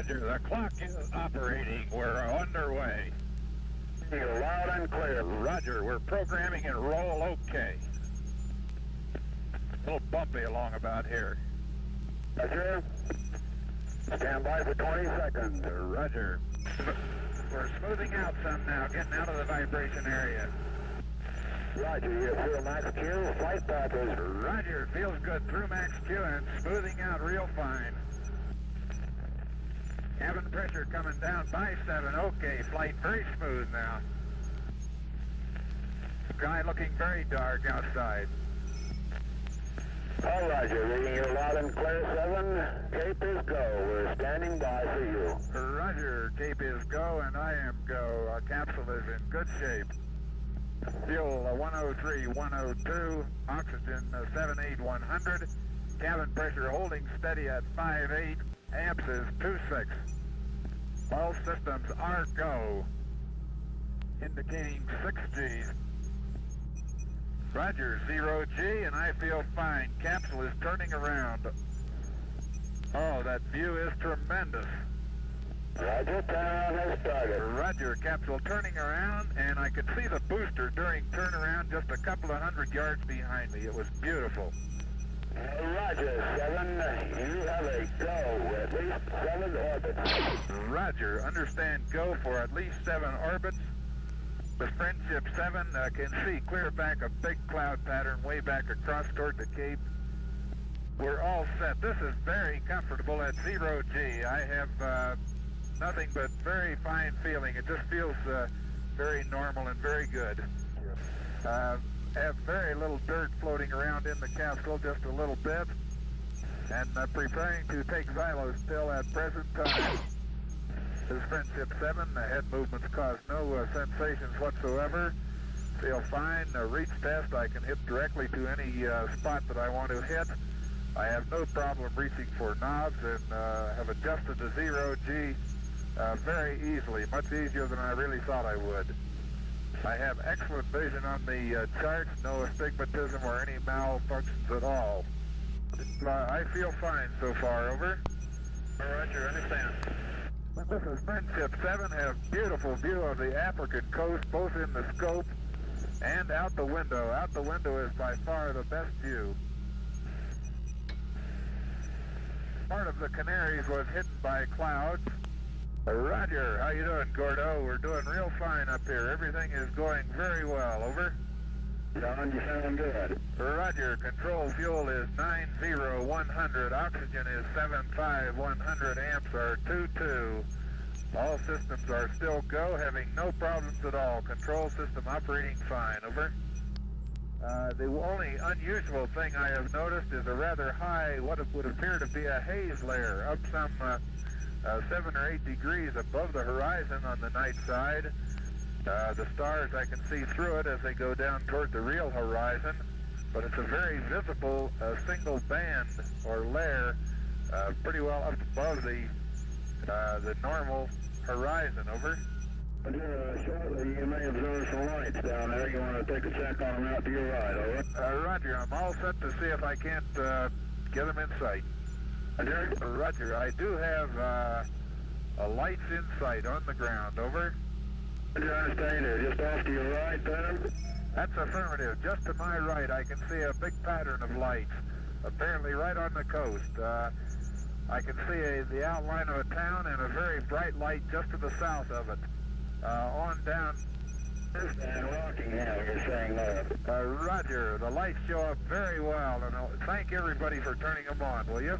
Roger, the clock is operating. We're underway. You're loud and clear. Roger, we're programming and roll okay. A little bumpy along about here. Roger. Stand by for 20 seconds. Roger. We're smoothing out some now, getting out of the vibration area. Roger, you feel max Q, flight path is... Roger, feels good through max Q and smoothing out real fine. Cabin pressure coming down by 7, okay, flight very smooth now. Sky looking very dark outside. All Roger, reading you loud and clear, 7, Cape is go, we're standing by for you. Roger, Cape is go and I am go, our capsule is in good shape. Fuel 103, 102, oxygen 78,100, cabin pressure holding steady at 5.8, amps is 2.6. All systems are go, indicating 6 Gs. Roger, 0 G, and I feel fine. Capsule is turning around. Oh, that view is tremendous. Roger, turnaround has started. Roger, capsule turning around, and I could see the booster during turnaround just a couple of 100 yards behind me. It was beautiful. Roger, 7, you have a go, at least 7 orbits. Roger, understand go for at least 7 orbits. The Friendship 7 can see clear back a big cloud pattern way back across toward the Cape. We're all set. This is very comfortable at 0 G. I have nothing but very fine feeling. It just feels very normal and very good. Have very little dirt floating around in the capsule, just a little bit. And preparing to take xylos still at present time. This is Friendship 7. The head movements cause no sensations whatsoever. Feel fine. Reach test, I can hit directly to any spot that I want to hit. I have no problem reaching for knobs and have adjusted to 0 G very easily, much easier than I really thought I would. I have excellent vision on the charts, no astigmatism or any malfunctions at all. I feel fine so far, over. Roger, understand. This is Friendship 7, have beautiful view of the African coast, both in the scope and out the window. Out the window is by far the best view. Part of the Canaries was hidden by clouds. Roger, how you doing, Gordo? We're doing real fine up here. Everything is going very well, over. John, you sound good. Roger, control fuel is 90,100, oxygen is 75,100, amps are 22. All systems are still go, having no problems at all. Control system operating fine, over. The only unusual thing I have noticed is a rather high, what would appear to be a haze layer, up some 7 or 8 degrees above the horizon on the night side. The stars, I can see through it as they go down toward the real horizon, but it's a very visible single band or layer pretty well up above the normal horizon, over. Shortly, you may observe some lights down there. You want to take a check on them out to your right, over? Roger, I'm all set to see if I can't get them in sight. Roger, I do have lights in sight on the ground, over. Roger, I understand it. Just off to your right, then? That's affirmative. Just to my right, I can see a big pattern of lights, apparently right on the coast. I can see the outline of a town and a very bright light just to the south of it. On down. And Rockingham, you're saying that? Roger, the lights show up very well, and I'll thank everybody for turning them on, will you?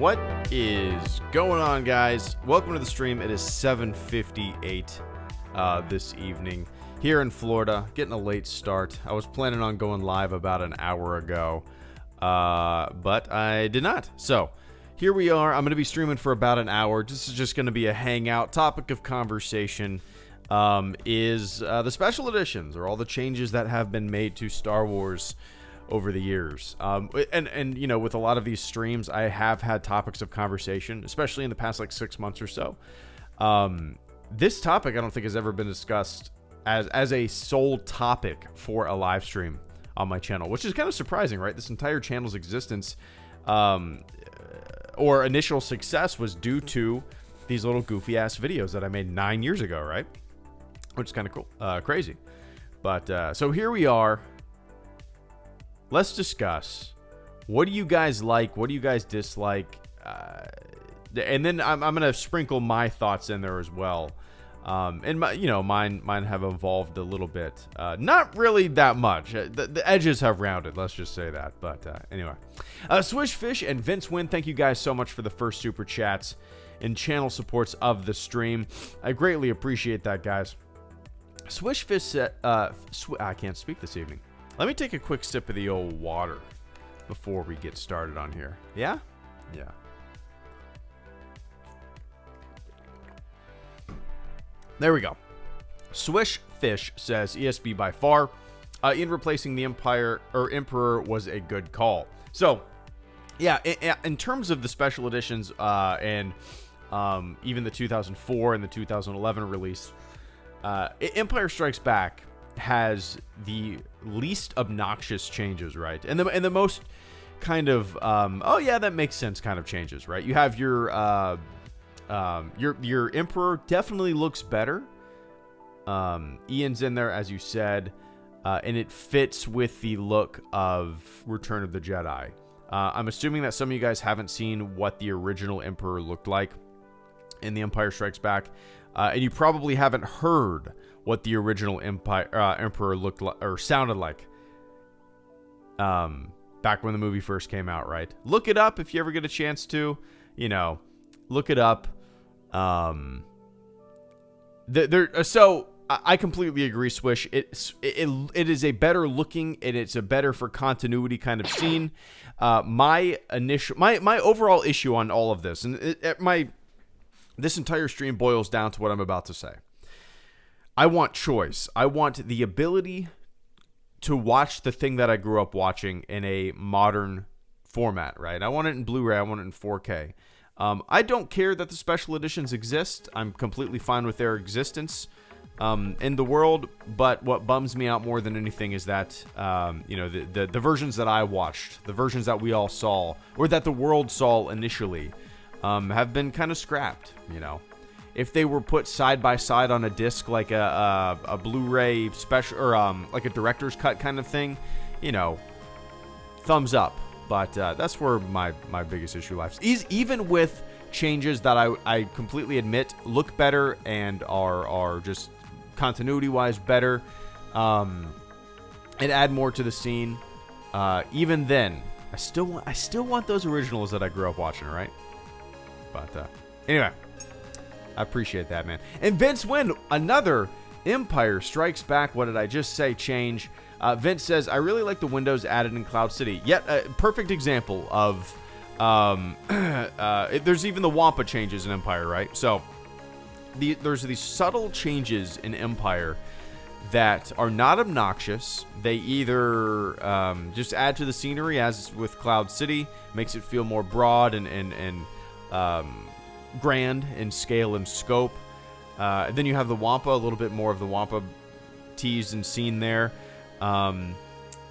What is going on, guys? Welcome to the stream. It is 7:58 this evening here in Florida. Getting a late start. I was planning on going live about an hour ago, but I did not. So here we are. I'm going to be streaming for about an hour. This is just going to be a hangout. Topic of conversation is the special editions, or all the changes that have been made to Star Wars over the years. And you know, with a lot of these streams, I have had topics of conversation, especially in the past like 6 months or so. This topic I don't think has ever been discussed as a sole topic for a live stream on my channel, which is kind of surprising, right? This entire channel's existence or initial success was due to these little goofy ass videos that I made 9 years ago, right? Which is kind of cool, crazy. But so here we are. Let's discuss, what do you guys like? What do you guys dislike? And then I'm going to sprinkle my thoughts in there as well. And mine have evolved a little bit. Not really that much. The edges have rounded. Let's just say that. But anyway, Swish Fish and Vince Wynn, thank you guys so much for the first super chats and channel supports of the stream. I greatly appreciate that, guys. Swish Fish said, I can't speak this evening. Let me take a quick sip of the old water before we get started on here. Yeah? Yeah. There we go. Swish Fish says ESB by far in replacing the Emperor was a good call. So, yeah, in terms of the special editions and even the 2004 and the 2011 release, Empire Strikes Back has the least obnoxious changes, right? And the most kind of oh yeah, that makes sense kind of changes, right? You have your Emperor definitely looks better. Ian's in there, as you said, and it fits with the look of Return of the Jedi. I'm assuming that some of you guys haven't seen what the original Emperor looked like in The Empire Strikes Back, and you probably haven't heard what the original Emperor looked like or sounded like back when the movie first came out, right? Look it up if you ever get a chance to, look it up. So I completely agree, Swish. It is a better looking, and it's a better for continuity kind of scene. My overall issue on all of this, and this entire stream boils down to what I'm about to say. I want choice. I want the ability to watch the thing that I grew up watching in a modern format, right? I want it in Blu-ray. I want it in 4K. I don't care that the special editions exist. I'm completely fine with their existence in the world. But what bums me out more than anything is that, the versions that I watched, the versions that we all saw, or that the world saw initially, have been kind of scrapped, If they were put side by side on a disc, like a Blu-ray special, or like a director's cut kind of thing, thumbs up. But that's where my biggest issue lies. Even with changes that I completely admit look better and are just continuity-wise better, and add more to the scene. Even then, I still want those originals that I grew up watching, right? But anyway. I appreciate that, man. And Vince Wynn, another Empire Strikes Back, what did I just say, change. Vince says, I really like the windows added in Cloud City. Yet a perfect example of, there's even the Wampa changes in Empire, right? So there's these subtle changes in Empire that are not obnoxious. They either just add to the scenery, as with Cloud City, makes it feel more broad and grand in scale and scope. Then you have the Wampa, a little bit more of the Wampa teased and seen there. And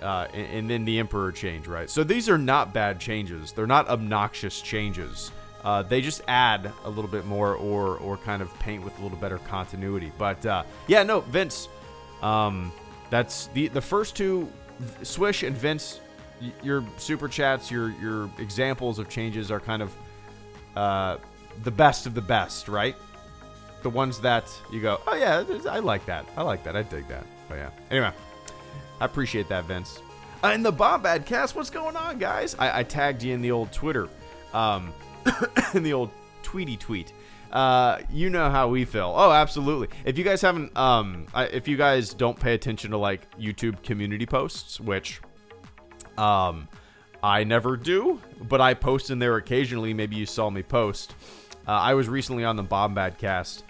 then the Emperor change, right? So these are not bad changes. They're not obnoxious changes. They just add a little bit more or kind of paint with a little better continuity. But yeah, no, Vince, that's the first two, Swish and Vince, your super chats, your examples of changes are kind of the best of the best, right? The ones that you go, oh yeah, I like that. I dig that. But yeah. Anyway, I appreciate that, Vince. And the Bombad cast, what's going on, guys? I tagged you in the old Twitter. in the old tweety tweet. You know how we feel. Oh, absolutely. If you guys haven't, if you guys don't pay attention to like YouTube community posts, which, I never do, but I post in there occasionally. Maybe you saw me post. I was recently on the Bombadcast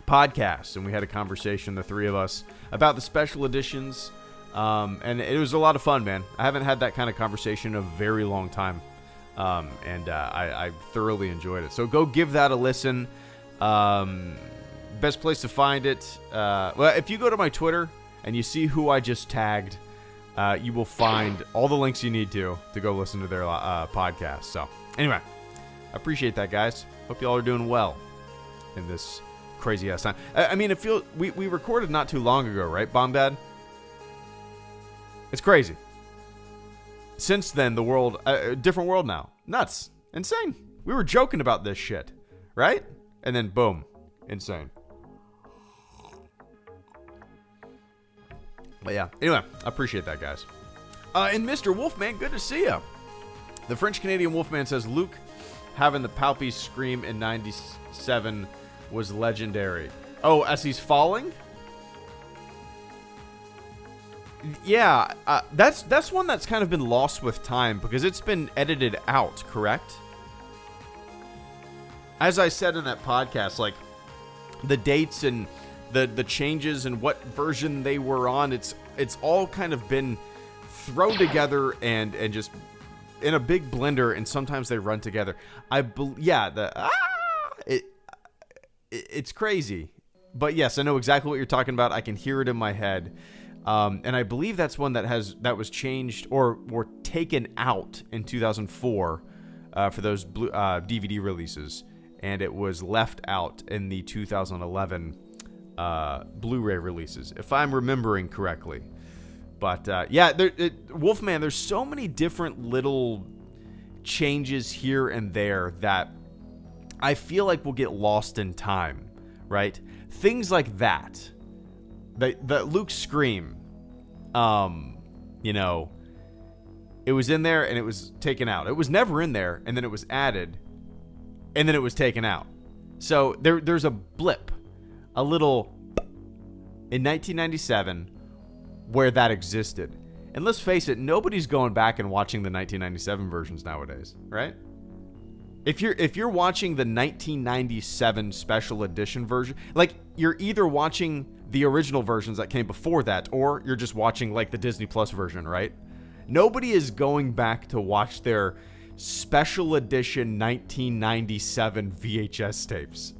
podcast, and we had a conversation, the three of us, about the special editions. And it was a lot of fun, man. I haven't had that kind of conversation in a very long time. And I thoroughly enjoyed it. So go give that a listen. Best place to find it. Well, if you go to my Twitter and you see who I just tagged, you will find all the links you need to go listen to their podcast. So anyway, I appreciate that, guys. Hope you all are doing well in this crazy ass time. I mean, it feels we recorded not too long ago, right, Bombad? It's crazy. Since then, the world, different world now. Nuts. Insane. We were joking about this shit, right? And then, boom. Insane. But yeah, anyway, I appreciate that, guys. And Mr. Wolfman, good to see you. The French-Canadian Wolfman says, Luke having the Palpy scream in 97 was legendary. Oh, as he's falling? Yeah, that's one that's kind of been lost with time because it's been edited out, correct? As I said in that podcast, like the dates and the changes and what version they were on, it's all kind of been thrown together and just in a big blender, and sometimes they run together. It's crazy. But yes, I know exactly what you're talking about. I can hear it in my head. And I believe that's one that was changed or taken out in 2004 for those DVD releases, and it was left out in the 2011 Blu-ray releases, if I'm remembering correctly. But Wolfman, there's so many different little changes here and there that I feel like will get lost in time, right? Things like that. The Luke scream, it was in there and it was taken out. It was never in there, and then it was added, and then it was taken out. So there's a blip, a little in 1997 where that existed. And let's face it, nobody's going back and watching the 1997 versions nowadays, right? If you're watching the 1997 special edition version, like you're either watching the original versions that came before that, or you're just watching like the Disney Plus version, right? Nobody is going back to watch their special edition 1997 VHS tapes.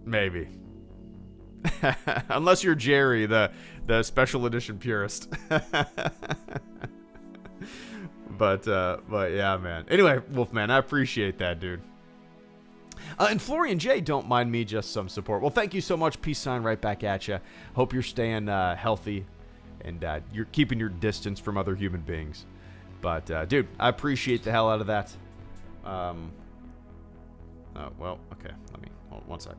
Maybe. Unless you're Jerry, the special edition purist. But yeah, man. Anyway, Wolfman, I appreciate that, dude. And Florian J, don't mind me, just some support. Well, thank you so much. Peace sign right back at you. Hope you're staying healthy and you're keeping your distance from other human beings. But, dude, I appreciate the hell out of that. Well, okay. Let me hold on one sec.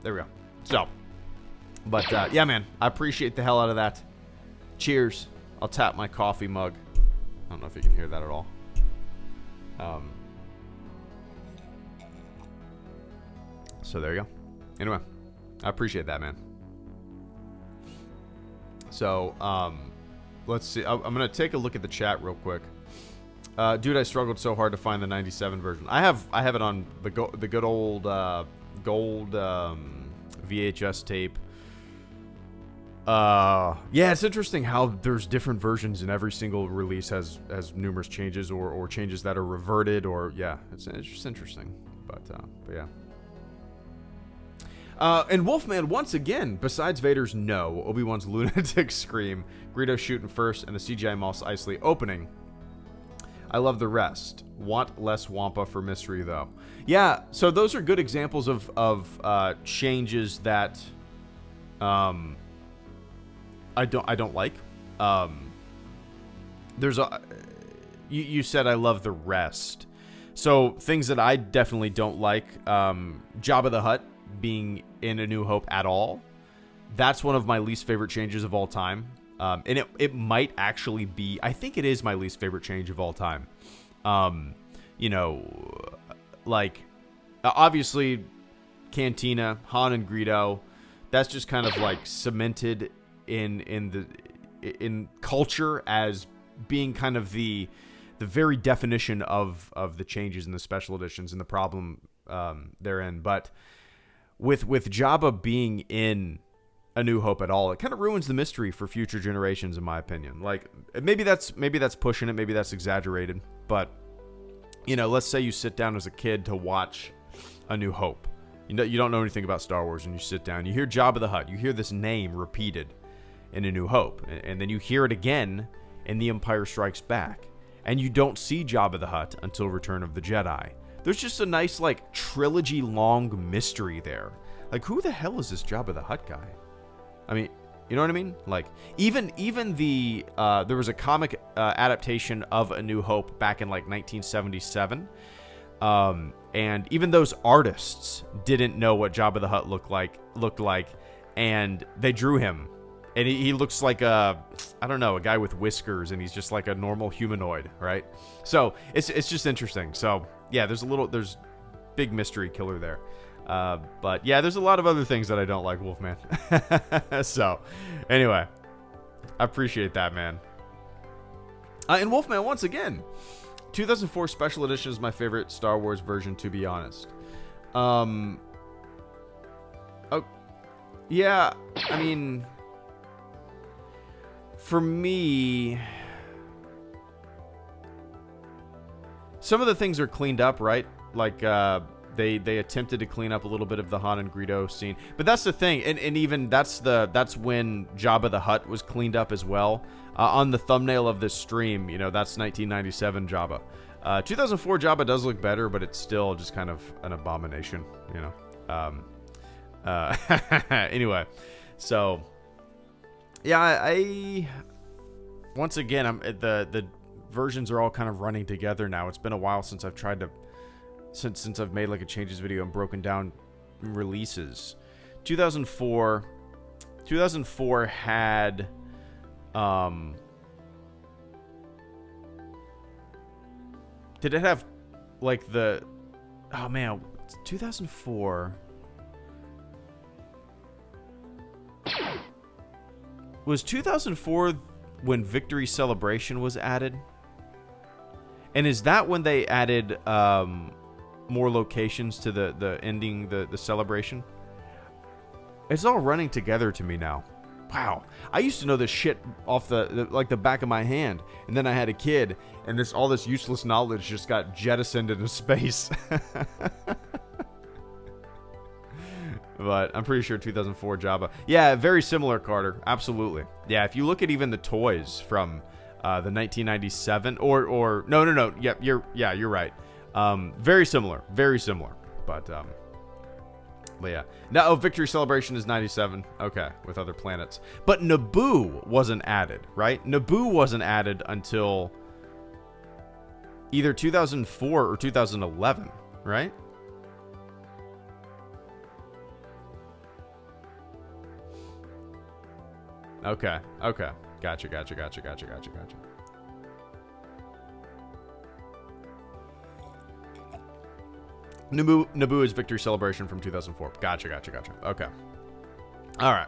There we go. So, but yeah, man, I appreciate the hell out of that. Cheers. I'll tap my coffee mug. I don't know if you can hear that at all. So there you go. Anyway, I appreciate that, man. So, let's see. I'm gonna take a look at the chat real quick. Dude, I struggled so hard to find the 97 version. I have it on the good old gold VHS tape. Yeah, it's interesting how there's different versions and every single release has numerous changes or changes that are reverted, or yeah, it's just interesting. But yeah. And Wolfman, once again, besides Vader's no, Obi-Wan's lunatic scream, Greedo shooting first, and the CGI Mos Eisley opening. I love the rest. Want less Wampa for mystery, though. Yeah, so those are good examples of changes that I don't like. There's you said I love the rest. So things that I definitely don't like. Jabba the Hutt being in A New Hope at all. That's one of my least favorite changes of all time. And it might actually be, I think it is my least favorite change of all time. You know, like, obviously, Cantina, Han and Greedo, that's just kind of like cemented in culture as being kind of the very definition of the changes in the special editions and the problem therein. But with Jabba being in A New Hope at all, it kind of ruins the mystery for future generations, in my opinion. Like, maybe that's pushing it, maybe that's exaggerated, but you know, let's say you sit down as a kid to watch A New Hope. You don't know anything about Star Wars, and you sit down, you hear Jabba the Hutt, you hear this name repeated in A New Hope, and then you hear it again in The Empire Strikes Back, and you don't see Jabba the Hutt until Return of the Jedi. There's just a nice, like, trilogy-long mystery there. Like, who the hell is this Jabba the Hutt guy? I mean, you know what I mean? Like, even the there was a comic adaptation of A New Hope back in like 1977, and even those artists didn't know what Jabba the Hutt looked like, and they drew him, and he looks like a guy with whiskers, and he's just like a normal humanoid, right? So it's just interesting. So yeah, there's big mystery killer there. But yeah, there's a lot of other things that I don't like, Wolfman. So, anyway, I appreciate that, man. And Wolfman, once again, 2004 Special Edition is my favorite Star Wars version, to be honest. Oh, yeah, I mean, for me, some of the things are cleaned up, right? Like, They attempted to clean up a little bit of the Han and Greedo scene, but that's the thing, and even that's when Jabba the Hutt was cleaned up as well. On the thumbnail of this stream, you know, that's 1997 Jabba. 2004 Jabba does look better, but it's still just kind of an abomination, you know. Anyway, so yeah, I once again, the versions are all kind of running together now. It's been a while since I've tried to. Since I've made like a changes video and broken down releases. 2004 had did it have like the 2004 was 2004 when Victory Celebration was added? And is that when they added more locations to the ending, the celebration? It's all running together to me now. Wow. I used to know this shit off the back of my hand, and then I had a kid, and all this useless knowledge just got jettisoned into space. But I'm pretty sure 2004 Jabba. Yeah, very similar, Carter. Absolutely. Yeah, if you look at even the toys from the 1997 or no. Yep, you're right. Very similar. But yeah. Now, Victory Celebration is 97. Okay, with other planets. But Naboo wasn't added, right? Naboo wasn't added until either 2004 or 2011, right? Okay. Gotcha. Naboo is Victory Celebration from 2004. Gotcha. Okay. All right.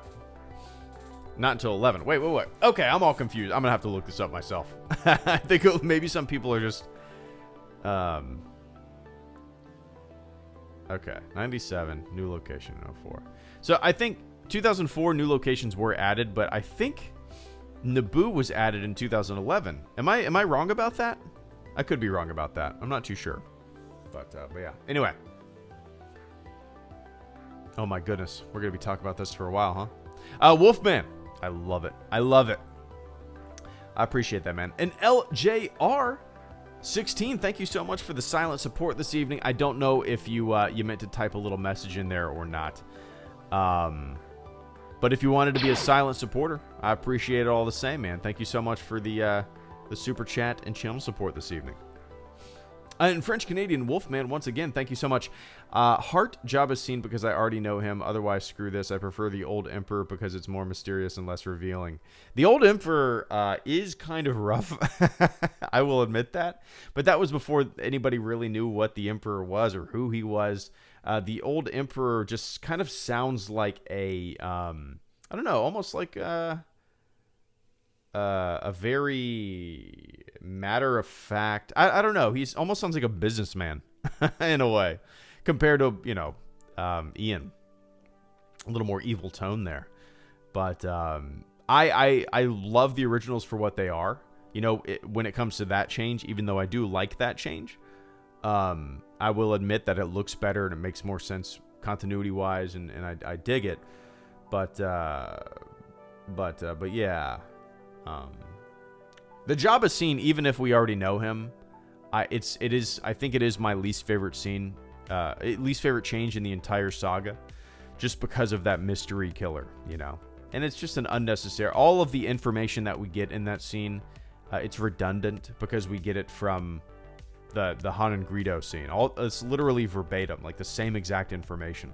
Not until 11. Wait. Okay, I'm all confused. I'm going to have to look this up myself. I think maybe some people are just... Okay, 97, new location in 04. So I think 2004 new locations were added, but I think Naboo was added in 2011. Am I wrong about that? I could be wrong about that. I'm not too sure. But yeah. Anyway. Oh my goodness. We're going to be talking about this for a while, huh? Wolfman. I love it. I appreciate that, man. And LJR16, thank you so much for the silent support this evening. I don't know if you meant to type a little message in there or not. But if you wanted to be a silent supporter, I appreciate it all the same, man. Thank you so much for the super chat and channel support this evening. And French Canadian Wolfman, once again, thank you so much. Heart Jabba's scene because I already know him. Otherwise, screw this. I prefer the old Emperor because it's more mysterious and less revealing. The old Emperor is kind of rough. I will admit that. But that was before anybody really knew what the Emperor was or who he was. The old Emperor just kind of sounds like I don't know, almost like a very matter-of-fact... I don't know. He's almost sounds like a businessman in a way. Compared to, Ian. A little more evil tone there. But I love the originals for what they are. When it comes to that change, even though I do like that change, I will admit that it looks better and it makes more sense continuity-wise, and I dig it. But yeah. The Jabba scene, even if we already know him, I think it is my least favorite scene. Least favorite change in the entire saga, just because of that mystery killer, and it's just an unnecessary. All of the information that we get in that scene, it's redundant because we get it from the Han and Greedo scene. It's literally verbatim, like the same exact information.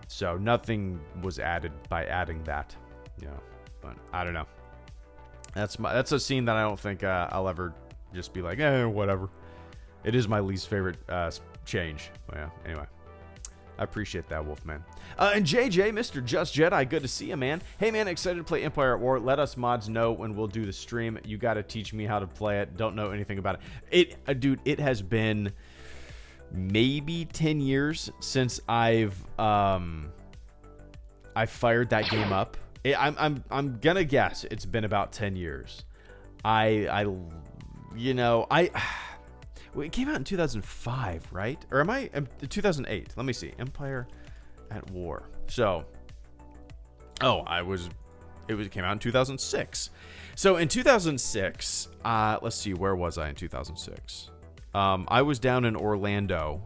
So nothing was added by adding that, but I don't know. That's a scene that I don't think I'll ever just be like, whatever. It is my least favorite change. Well, yeah, anyway. I appreciate that, Wolfman. And JJ, Mr. Just Jedi, good to see you, man. Hey, man, excited to play Empire at War. Let us mods know when we'll do the stream. You got to teach me how to play it. Don't know anything about it. Dude, it has been maybe 10 years since I fired that game up. I'm gonna guess it's been about 10 years. It came out in 2005, right? Or am I 2008? Let me see. Empire at War. So, it came out in 2006. So in 2006, let's see, where was I in 2006? I was down in Orlando.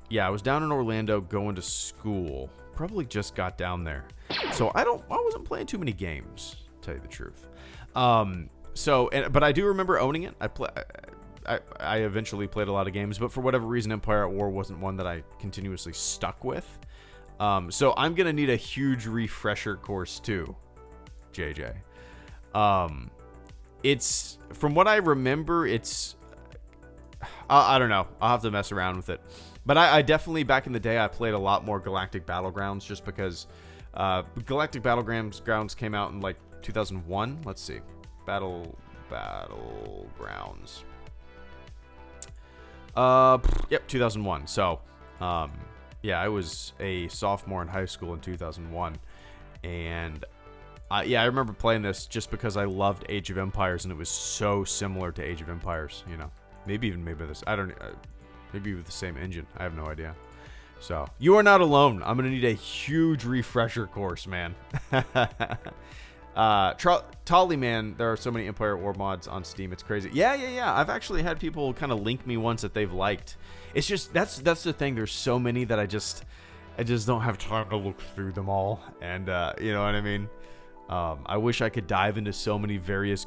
Yeah, I was down in Orlando going to school. Probably just got down there. So I wasn't playing too many games, to tell you the truth. But I do remember owning it. I eventually played a lot of games, but for whatever reason, Empire at War wasn't one that I continuously stuck with. So I'm going to need a huge refresher course too, JJ. It's, from what I remember, I don't know. I'll have to mess around with it. But I definitely, back in the day, I played a lot more Galactic Battlegrounds just because Galactic Battlegrounds came out in like 2001. Let's see. Battlegrounds. Yep, 2001. So, I was a sophomore in high school in 2001, and I remember playing this just because I loved Age of Empires, and it was so similar to Age of Empires. Maybe this. I don't know. Maybe with the same engine. I have no idea. So, you are not alone. I'm gonna need a huge refresher course, man. Tolly, man, there are so many Empire at War mods on Steam. It's crazy. Yeah. I've actually had people kind of link me ones that they've liked. It's just that's the thing. There's so many that I just don't have time to look through them all. And you know what I mean? I wish I could dive into so many various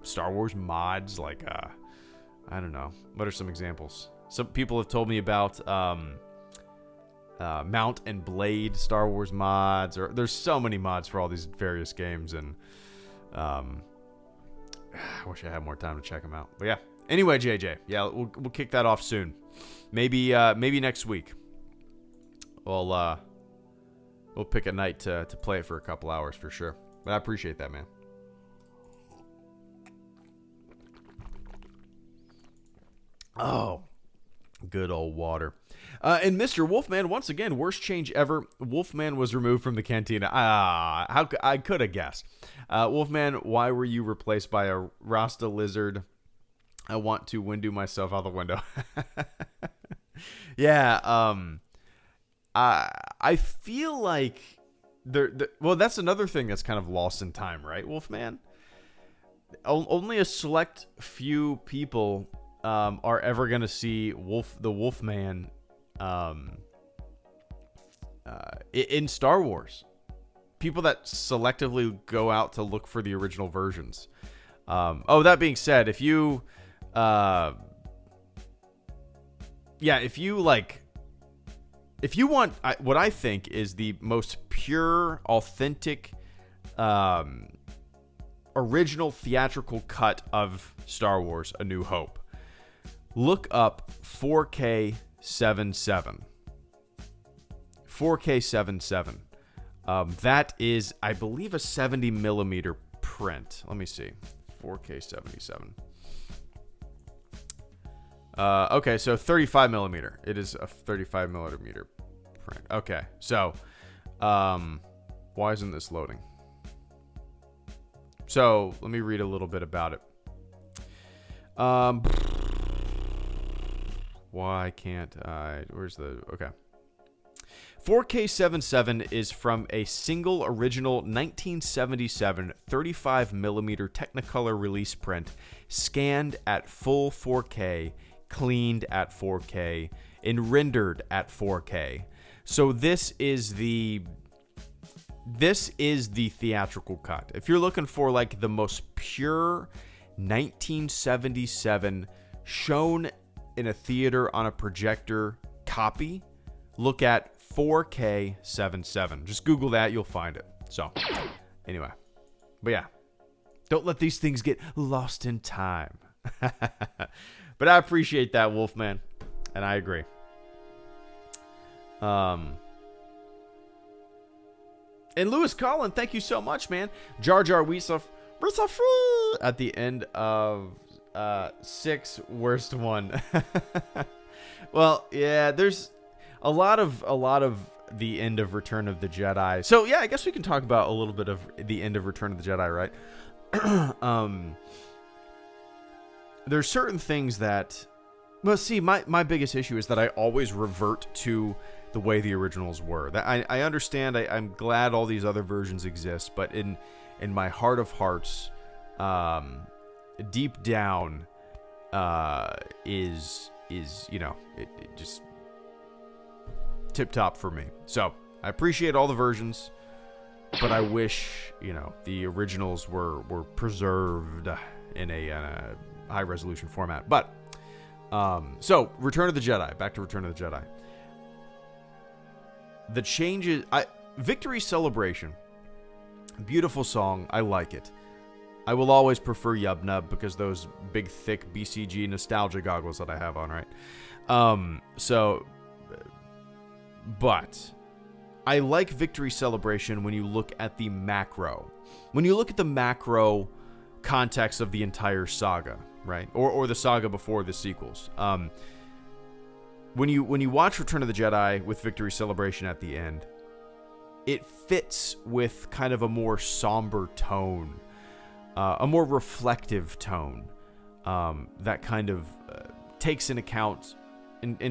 Star Wars mods. Like I don't know. What are some examples? Some people have told me about Mount and Blade Star Wars mods, or there's so many mods for all these various games, and I wish I had more time to check them out. But yeah, anyway, JJ, we'll kick that off soon. Maybe next week. We'll pick a night to play it for a couple hours for sure. But I appreciate that, man. Oh, good old water. And Mr. Wolfman, once again, worst change ever. Wolfman was removed from the cantina. How I could have guessed. Wolfman, why were you replaced by a Rasta lizard? I want to window myself out the window. Yeah. I feel like well, that's another thing that's kind of lost in time, right, Wolfman? Only a select few people are ever going to see the Wolfman in Star Wars. People that selectively go out to look for the original versions. That being said, if you yeah, if you want what I think is the most pure, authentic, original theatrical cut of Star Wars: A New Hope, look up 4K 77. 4K 77. That is, I believe, a 70 millimeter print. Let me see. 4K 77. Okay, so 35 millimeter. It is a 35 millimeter print. Okay, so why isn't this loading? So let me read a little bit about it. Why can't I? Where's the? Okay. 4K 77 is from a single original 1977 35 millimeter Technicolor release print, scanned at full 4K, cleaned at 4K, and rendered at 4K. So this is the theatrical cut. If you're looking for like the most pure 1977 shown in a theater on a projector copy, look at 4K 77. Just Google that, you'll find it. So, anyway. But yeah. Don't let these things get lost in time. But I appreciate that, Wolfman. And I agree. And Lewis Collin, thank you so much, man. Jar Jar Weesoff at the end of 6 worst one. Well, yeah, there's a lot of the end of Return of the Jedi. So yeah, I guess we can talk about a little bit of the end of Return of the Jedi, right? There's certain things that, well, see, my biggest issue is that I always revert to the way the originals were. That I understand. I'm glad all these other versions exist, but in my heart of hearts, deep down, is you know, it just tip top for me. So I appreciate all the versions, but I wish, you know, the originals were preserved in a high resolution format. But so Return of the Jedi, back to Return of the Jedi. The changes, Victory Celebration, beautiful song. I like it. I will always prefer Yub Nub because those big thick BCG nostalgia goggles that I have on, right? But I like Victory Celebration when you look at the macro. When you look at the macro context of the entire saga, right? Or the saga before the sequels. When you watch Return of the Jedi with Victory Celebration at the end, it fits with kind of a more somber tone, a more reflective tone, that kind of takes into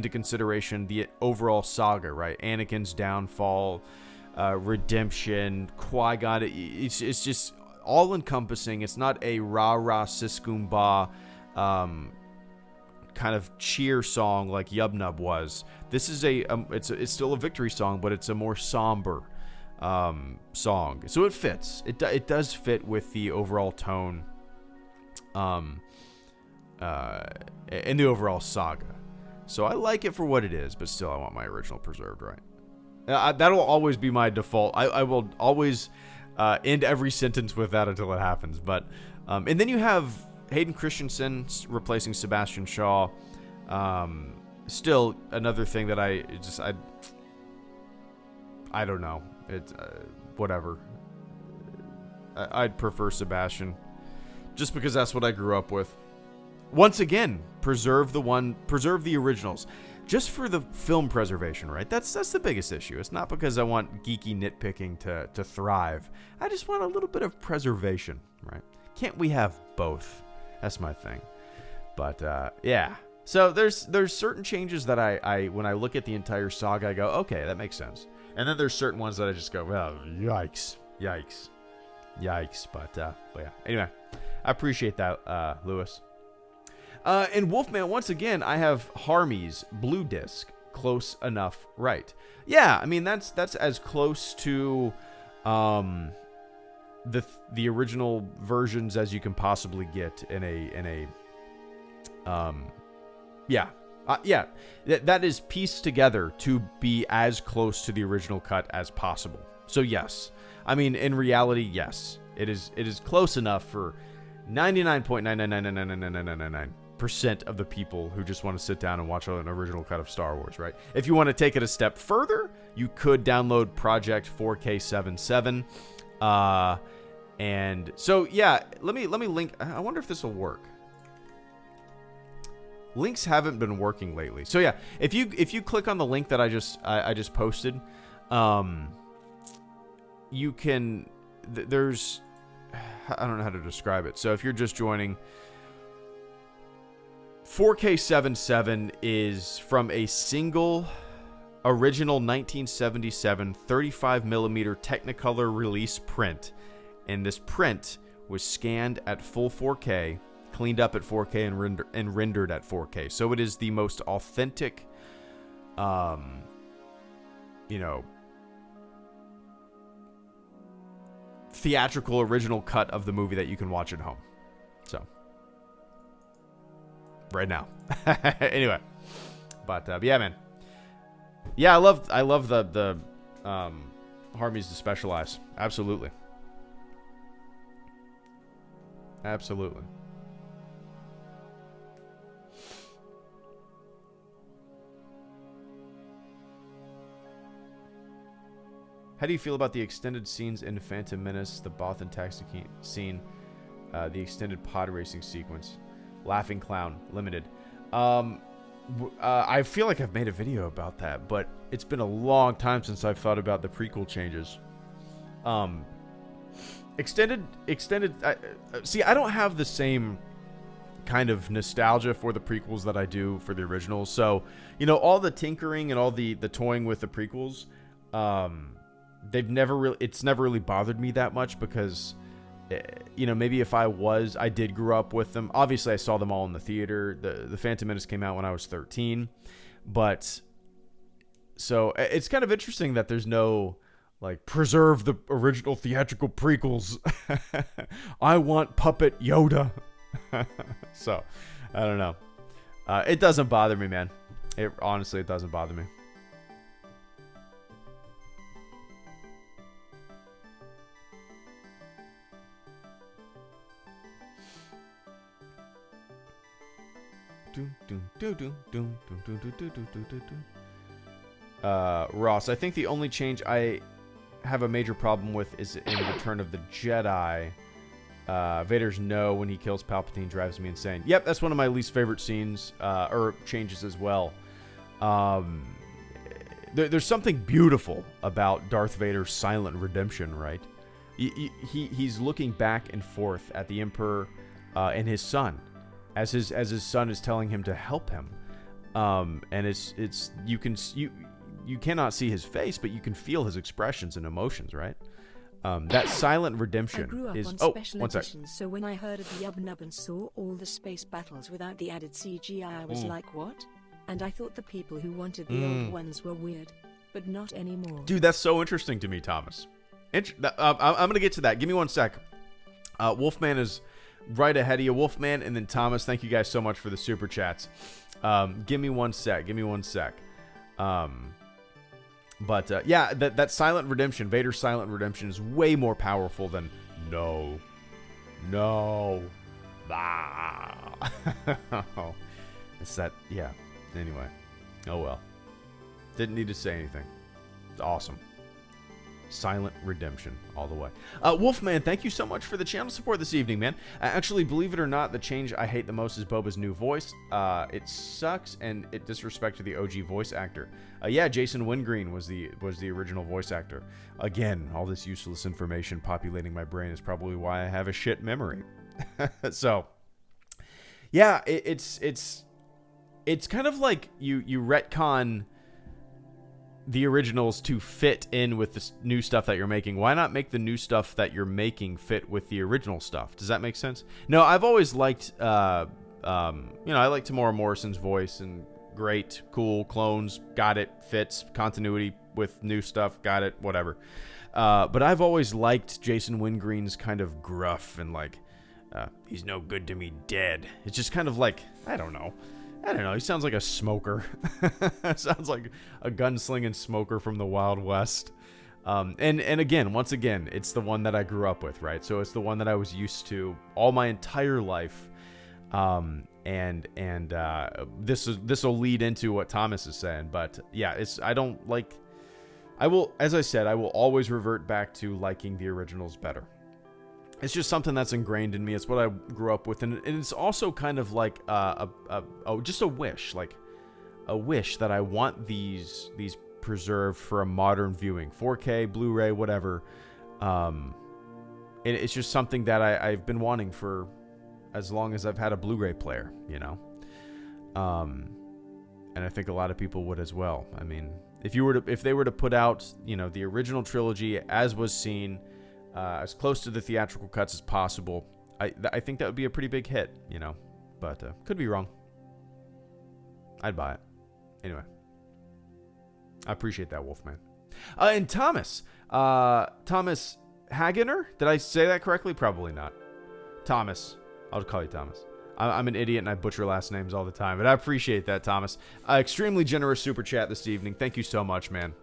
consideration the overall saga, right? Anakin's downfall, redemption, Qui-Gon. It's just all encompassing. It's not a rah-rah siskumba kind of cheer song like Yub Nub was. This is it's still a victory song, but it's a more somber song. So it fits. It does fit with the overall tone, and the overall saga. So I like it for what it is, but still I want my original preserved, right? That'll always be my default. I will always end every sentence with that until it happens. But and then you have Hayden Christensen replacing Sebastian Shaw. Still another thing that I don't know. It's whatever. I'd prefer Sebastian, just because that's what I grew up with. Once again, preserve the originals, just for the film preservation, right? That's the biggest issue. It's not because I want geeky nitpicking to thrive. I just want a little bit of preservation, right? Can't we have both? That's my thing. But yeah. So there's certain changes that I when I look at the entire saga, I go, okay, that makes sense. And then there's certain ones that I just go, well, yikes. But yeah. Anyway, I appreciate that, Lewis. And Wolfman, once again, I have Harmy's Blue Disc, Close Enough Right. Yeah, I mean, that's as close to the original versions as you can possibly get in a yeah, Yeah, that is pieced together to be as close to the original cut as possible. So yes, I mean, in reality, yes, it is close enough for 99.9999999% of the people who just want to sit down and watch an original cut of Star Wars, right? If you want to take it a step further, you could download Project 4K77. And so yeah, let me link. I wonder if this will work. Links haven't been working lately. So yeah, if you click on the link that I just posted, you can there's I don't know how to describe it. So if you're just joining, 4K77 is from a single original 1977 35mm Technicolor release print, and this print was scanned at full 4K, cleaned up at 4K, and rendered at 4K. So it is the most authentic, theatrical original cut of the movie that you can watch at home. So right now. Anyway, but yeah, man. Yeah, I love the Harmies to specialize. Absolutely. Absolutely. How do you feel about the extended scenes in Phantom Menace, the Bothan taxi scene, the extended pod racing sequence, Laughing Clown Limited? I feel like I've made a video about that, but it's been a long time since I've thought about the prequel changes. Extended. See, I don't have the same kind of nostalgia for the prequels that I do for the originals. So, all the tinkering and all the toying with the prequels, it's never really bothered me that much because, maybe if I did grow up with them. Obviously, I saw them all in the theater. The Phantom Menace came out when I was 13, but so it's kind of interesting that there's no preserve the original theatrical prequels. I want puppet Yoda. So I don't know. It doesn't bother me, man. It doesn't bother me. Ross, I think the only change I have a major problem with is in Return of the Jedi. Vader's no when he kills Palpatine drives me insane. Yep, that's one of my least favorite scenes, or changes as well. There's something beautiful about Darth Vader's silent redemption, right? He's looking back and forth at the Emperor and his son, as his son is telling him to help him, and it's you cannot see his face, but you can feel his expressions and emotions, right? That silent redemption I grew up is on special editions, so when I heard of the Yub Nub and saw all the space battles without the added CGI, I was like, what? And I thought the people who wanted the old ones were weird, but not anymore. Dude, that's so interesting to me, Thomas. I'm gonna get to that. Give me one sec. Wolfman is right ahead of you, Wolfman, and then Thomas. Thank you guys so much for the super chats. Give me one sec. But yeah, that silent redemption, Vader's silent redemption, is way more powerful than no. It's that, yeah. Anyway, oh well. Didn't need to say anything. It's awesome. Silent redemption all the way. Wolfman, thank you so much for the channel support this evening, man. Actually, believe it or not, the change I hate the most is Boba's new voice. It sucks and it disrespected the OG voice actor. Yeah, Jason Wingreen was the original voice actor. Again, all this useless information populating my brain is probably why I have a shit memory. So, yeah, it's kind of like you retcon the originals to fit in with the new stuff that you're making. Why not make the new stuff that you're making fit with the original stuff? Does that make sense? No, I've always liked, I like Tamora Morrison's voice, and great, cool, clones, got it, fits, continuity with new stuff, got it, whatever. But I've always liked Jason Wingreen's kind of gruff and he's no good to me dead. It's just kind of I don't know. I don't know. He sounds like a smoker. Sounds like a gunslinging smoker from the Wild West. And again, once again, it's the one that I grew up with, right? So it's the one that I was used to all my entire life. This will lead into what Thomas is saying, but yeah, I will always revert back to liking the originals better. It's just something that's ingrained in me. It's what I grew up with, and it's also kind of like just a wish that I want these preserved for a modern viewing, 4K, Blu-ray, whatever. It's just something that I've been wanting for as long as I've had a Blu-ray player, you know. And I think a lot of people would as well. I mean, if they were to put out, you know, the original trilogy as was seen, as close to the theatrical cuts as possible, I think that would be a pretty big hit, you know. But could be wrong. I'd buy it. Anyway, I appreciate that, Wolfman. And Thomas Hagener, did I say that correctly? Probably not. Thomas, I'll call you Thomas. I'm an idiot and I butcher last names all the time, but I appreciate that, Thomas. Extremely generous super chat this evening. Thank you so much, man.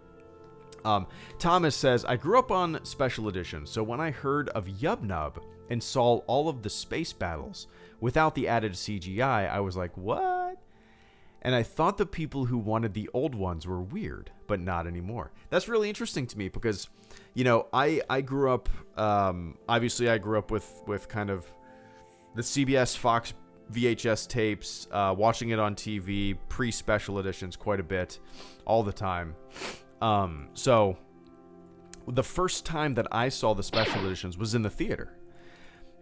Thomas says, I grew up on special editions, so when I heard of Yub Nub and saw all of the space battles without the added CGI, I was like, what? And I thought the people who wanted the old ones were weird, but not anymore. That's really interesting to me because, you know, I grew up, obviously I grew up with kind of the CBS Fox VHS tapes, watching it on TV, pre-special editions quite a bit, all the time. So the first time that I saw the special editions was in the theater.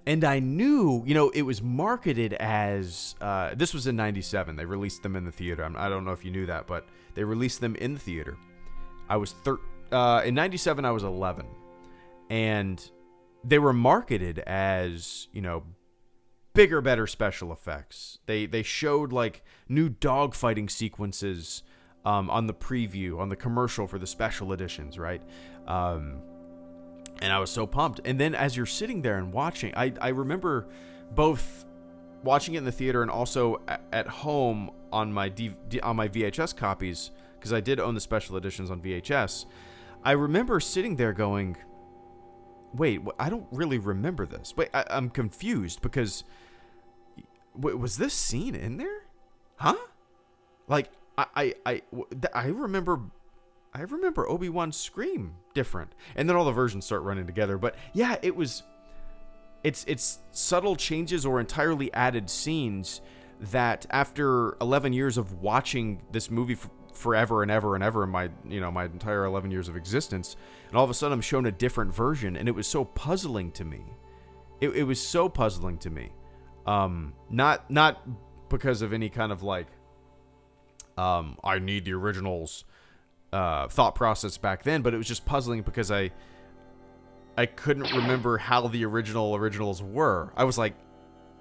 And I knew, you know, it was marketed as, this was in 97. They released them in the theater. I don't know if you knew that, but they released them in the theater. I was, in 97, I was 11. And they were marketed as, you know, bigger, better special effects. They showed, like, new dogfighting sequences on the preview, on the commercial for the special editions, right? And I was so pumped. And then as you're sitting there and watching, I remember both watching it in the theater and also at home on my VHS copies, because I did own the special editions on VHS. I remember sitting there going, wait, I don't really remember this. Wait, I'm confused because was this scene in there? Huh? Like, I remember Obi-Wan's scream different, and then all the versions start running together. But yeah, it's subtle changes or entirely added scenes that after 11 years of watching this movie forever and ever and ever in my entire 11 years of existence, and all of a sudden I'm shown a different version, and it was so puzzling to me. It was so puzzling to me. Not because of any kind of like, I need the originals thought process back then, but it was just puzzling because I couldn't remember how the originals were. I was like,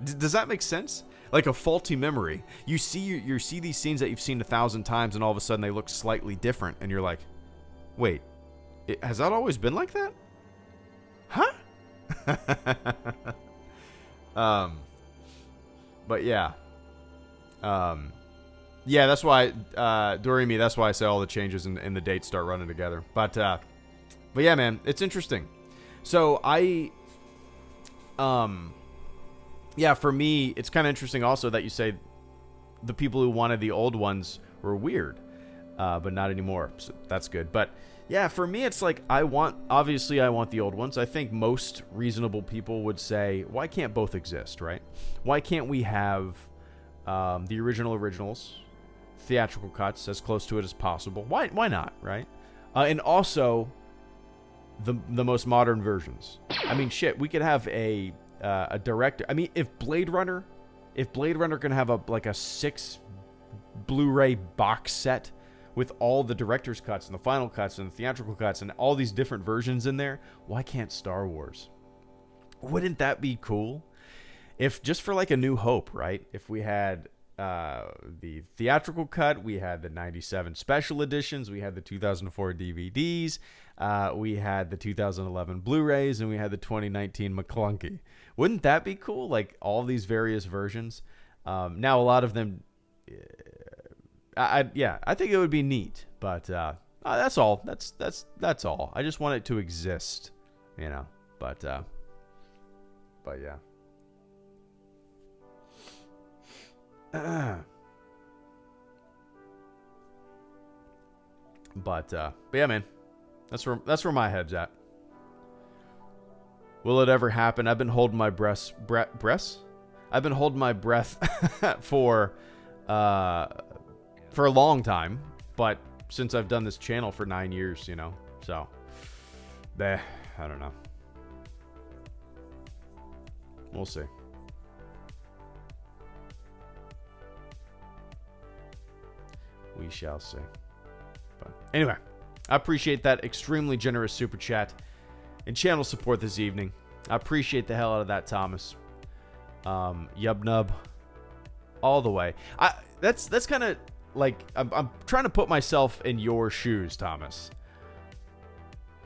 does that make sense? Like a faulty memory. You see these scenes that you've seen 1,000 times, and all of a sudden they look slightly different, and you're like, wait, has that always been like that? Huh? But yeah. Yeah, that's why, Doremi, that's why I say all the changes and the dates start running together. But yeah, man, it's interesting. So yeah, for me, it's kind of interesting also that you say the people who wanted the old ones were weird, but not anymore. So that's good. But yeah, for me, it's like, obviously I want the old ones. I think most reasonable people would say, why can't both exist, right? Why can't we have the originals, theatrical cuts as close to it as possible? Why not, right? And also the most modern versions. I mean, shit, we could have a director. I mean, if Blade Runner can have a 6 Blu-ray box set with all the director's cuts and the final cuts and the theatrical cuts and all these different versions in there, why can't Star Wars? Wouldn't that be cool? If just for like A New Hope, right? If we had the theatrical cut, we had the 97 special editions, we had the 2004 DVDs, we had the 2011 Blu-rays, and we had the 2019 McClunky. Wouldn't that be cool? Like all these various versions. Now a lot of them I think it would be neat, but that's all. That's all. I just want it to exist, you know. But yeah. But yeah, man, that's where my head's at. Will it ever happen? I've been holding my breath. I've been holding my breath for a long time, but since I've done this channel for 9 years, you know, so I don't know. We'll see. We shall see. But anyway, I appreciate that extremely generous super chat and channel support this evening. I appreciate the hell out of that, Thomas. Yubnub, all the way. That's kind of like I'm trying to put myself in your shoes, Thomas,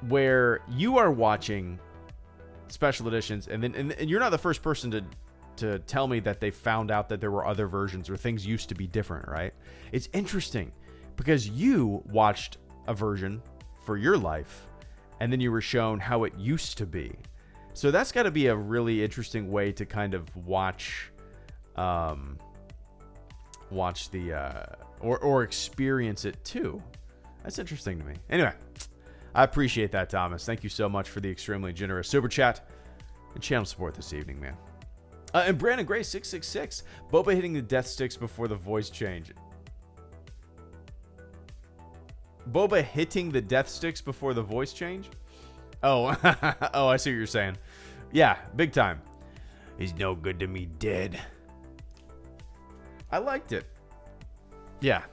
where you are watching special editions, and you're not the first person to tell me that they found out that there were other versions or things used to be different, right? It's interesting because you watched a version for your life and then you were shown how it used to be. So that's got to be a really interesting way to kind of watch the or experience it too. That's interesting to me. Anyway, I appreciate that, Thomas. Thank you so much for the extremely generous super chat and channel support this evening, man. And Brandon Gray 666, Boba hitting the death sticks before the voice change. Boba hitting the death sticks before the voice change? Oh, oh, I see what you're saying. Yeah, big time. He's no good to me dead. I liked it. Yeah.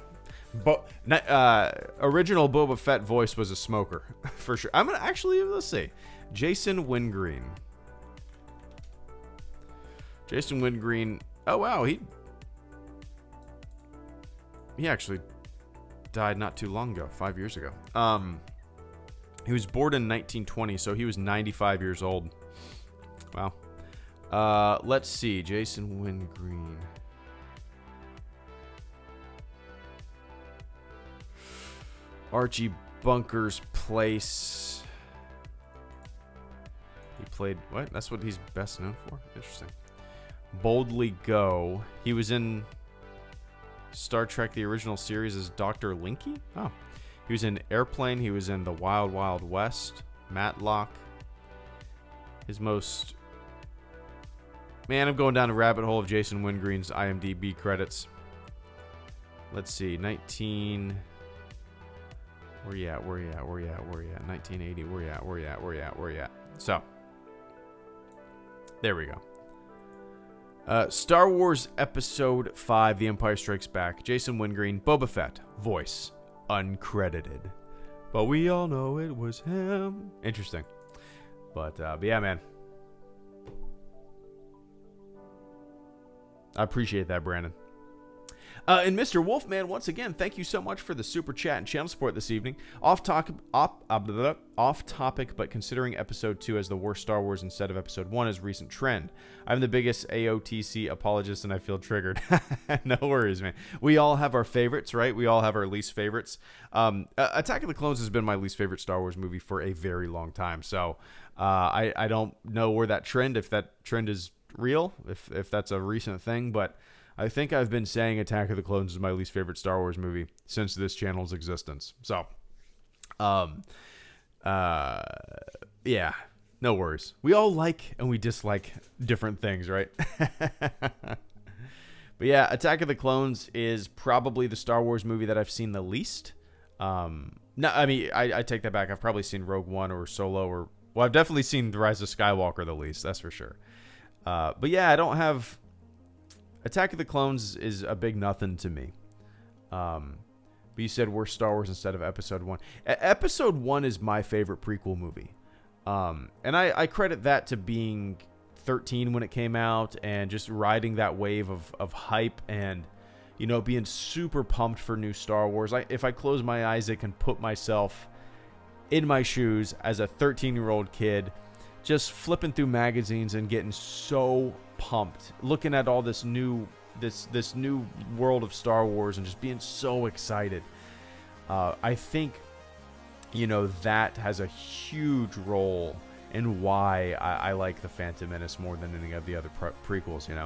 Original Boba Fett voice was a smoker, for sure. I'm gonna actually, let's see. Jason Wingreen. Jason Wingreen. Oh, wow. He actually died not too long ago, 5 years ago. He was born in 1920, so he was 95 years old. Wow. Let's see. Jason Wingreen. Archie Bunker's Place. He played... What? That's what he's best known for? Interesting. Boldly Go. He was in Star Trek, the original series, as Dr. Linky? Oh. He was in Airplane. He was in The Wild Wild West. Matlock. His most... Man, I'm going down a rabbit hole of Jason Wingreen's IMDb credits. Let's see. 19... Where you at? 1980. Where you at? So. There we go. Star Wars Episode 5, The Empire Strikes Back. Jason Wingreen, Boba Fett, voice, uncredited. But we all know it was him. Interesting. But yeah, man. I appreciate that, Brandon. And Mr. Wolfman, once again, thank you so much for the super chat and channel support this evening. Off topic, but considering Episode 2 as the worst Star Wars instead of Episode 1 is recent trend. I'm the biggest AOTC apologist, and I feel triggered. No worries, man. We all have our favorites, right? We all have our least favorites. Attack of the Clones has been my least favorite Star Wars movie for a very long time. So I don't know where that trend, if that trend is real, if that's a recent thing, but... I think I've been saying Attack of the Clones is my least favorite Star Wars movie since this channel's existence. So, yeah, no worries. We all like and we dislike different things, right? But yeah, Attack of the Clones is probably the Star Wars movie that I've seen the least. No, I mean, I take that back. I've probably seen Rogue One or Solo or... Well, I've definitely seen The Rise of Skywalker the least, that's for sure. But yeah, I don't have... Attack of the Clones is a big nothing to me. But you said worst Star Wars instead of Episode 1. Episode 1 is my favorite prequel movie. And I credit that to being 13 when it came out and just riding that wave of hype and, you know, being super pumped for new Star Wars. If I close my eyes, I can put myself in my shoes as a 13-year-old kid, just flipping through magazines and getting so pumped, looking at all this new this new world of Star Wars and just being so excited. I think, that has a huge role in why I like The Phantom Menace more than any of the other prequels, and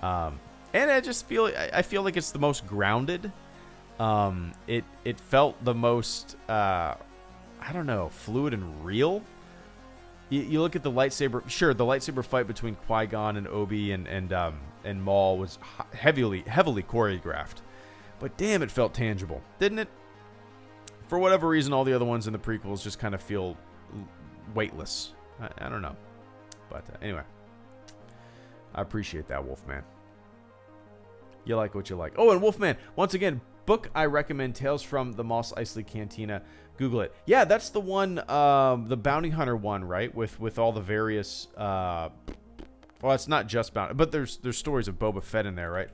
I feel like it's the most grounded. It felt the most, fluid and real. You look at the lightsaber. Sure, the lightsaber fight between Qui-Gon and Obi and Maul was heavily choreographed, but damn, it felt tangible, didn't it? For whatever reason, all the other ones in the prequels just kind of feel weightless. I don't know, but anyway, I appreciate that, Wolfman. You like what you like. Oh, and Wolfman, once again, book I recommend, Tales from the Mos Eisley Cantina. Google it. Yeah, that's the one, the bounty hunter one, right? With all the various, well, it's not just bounty, but there's stories of Boba Fett in there, right?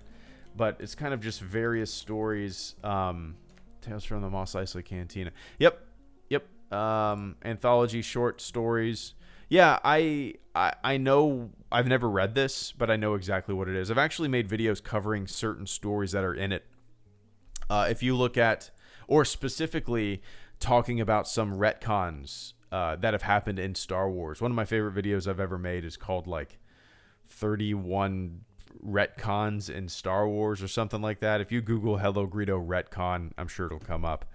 But it's kind of just various stories. Tales from the Mos Eisley Cantina. Yep. Anthology short stories. Yeah, I know. I've never read this, but I know exactly what it is. I've actually made videos covering certain stories that are in it. If you look at, or specifically talking about some retcons that have happened in Star Wars. One of my favorite videos I've ever made is called like 31 retcons in Star Wars or something like that. If you Google HelloGreedo retcon, I'm sure it'll come up.